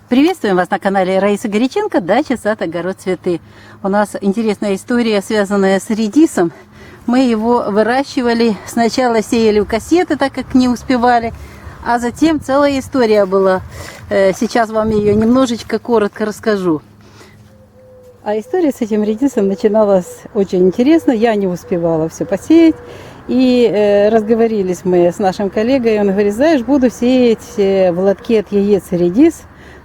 Приветствуем вас на канале Раисы Горяченко, дача, сад, огород, цветы. У нас интересная история, связанная с редисом. Мы его выращивали, сначала сеяли в кассеты, так как не успевали, а затем целая история была. Сейчас вам ее немножечко коротко расскажу. А история с этим редисом начиналась очень интересно. Я не успевала все посеять. И разговорились мы с нашим коллегой. Он говорит: знаешь, буду сеять в лотке от яиц редис.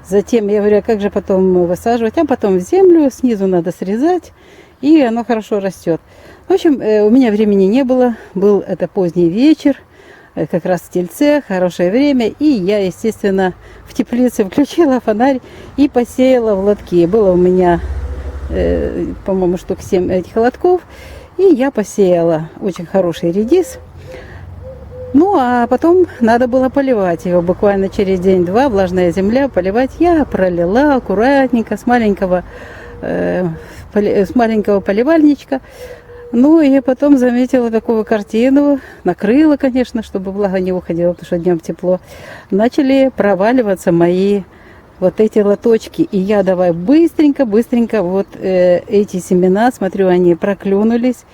Затем я говорю: а как же потом высаживать? А потом в землю снизу надо срезать, и оно хорошо растет. В общем, у меня времени не было. Был это поздний вечер, как раз в Тельце, хорошее время. И я, естественно, в теплице включила фонарь и посеяла в лотки. Было у меня, по-моему, штук 7 этих лотков. И я посеяла очень хороший редис. Ну, а потом надо было поливать его буквально через день-два. Влажная земля, поливать я пролила аккуратненько, с маленького поливальничка. Ну, и потом заметила такую картину, накрыла, конечно, чтобы влага не уходила, потому что днем тепло. Начали проваливаться мои вот эти лоточки. И я давай быстренько вот эти семена, смотрю, они проклюнулись.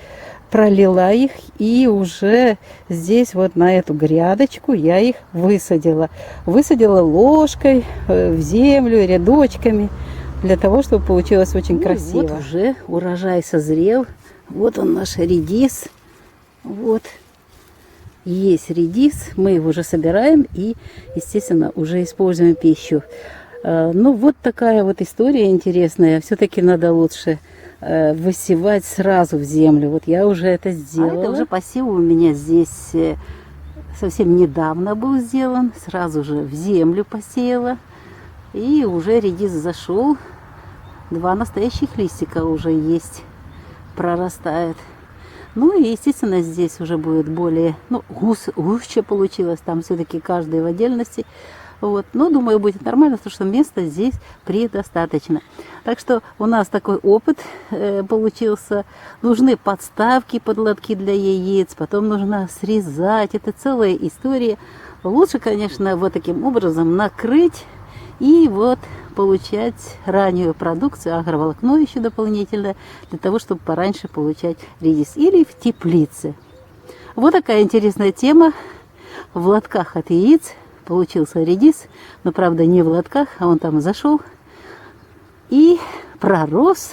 Пролила их, и уже здесь вот на эту грядочку я их высадила. Высадила ложкой в землю, рядочками, для того, чтобы получилось очень красиво. Вот уже урожай созрел. Вот он, наш редис. Вот есть редис. Мы его уже собираем и, естественно, уже используем пищу. Ну, вот такая вот история интересная. Все-таки надо лучше высевать сразу в землю. Вот я уже это сделала. А это уже посев у меня здесь совсем недавно был сделан. Сразу же в землю посеяла. И уже редис зашел. 2 настоящих листика уже есть. Прорастает. Ну и, естественно, здесь уже будет более, гуще получилось. Там все-таки каждый в отдельности. Вот. Но, думаю, будет нормально, потому что места здесь предостаточно. Так что у нас такой опыт получился. Нужны подставки под лотки для яиц, потом нужно срезать. Это целая история. Лучше, конечно, вот таким образом накрыть и вот получать раннюю продукцию, агроволокно еще дополнительно, для того, чтобы пораньше получать редис. Или в теплице. Вот такая интересная тема. В лотках от яиц получился редис, но, правда, не в лотках, а он там зашел и пророс,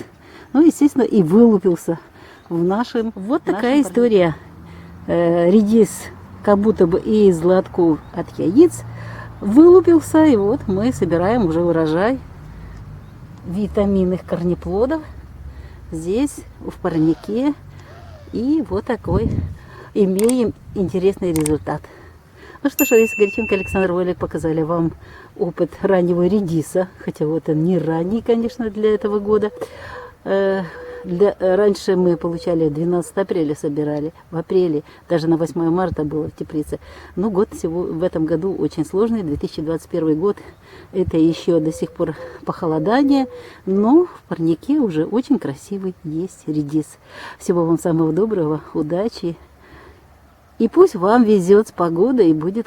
ну, естественно, и вылупился в нашем. Вот такая история. Редис как будто бы из лотков от яиц вылупился, и вот мы собираем уже урожай витаминных корнеплодов здесь, в парнике, и вот такой имеем интересный результат. Ну что ж, Раиса Горяченко, Александр Волик показали вам опыт раннего редиса. Хотя вот он не ранний, конечно, для этого года. Раньше мы получали 12 апреля, собирали. В апреле, даже на 8 марта было в теплице. Но год всего в этом году очень сложный. 2021 год. Это еще до сих пор похолодание. Но в парнике уже очень красивый есть редис. Всего вам самого доброго, удачи. И пусть вам везет с погодой и будет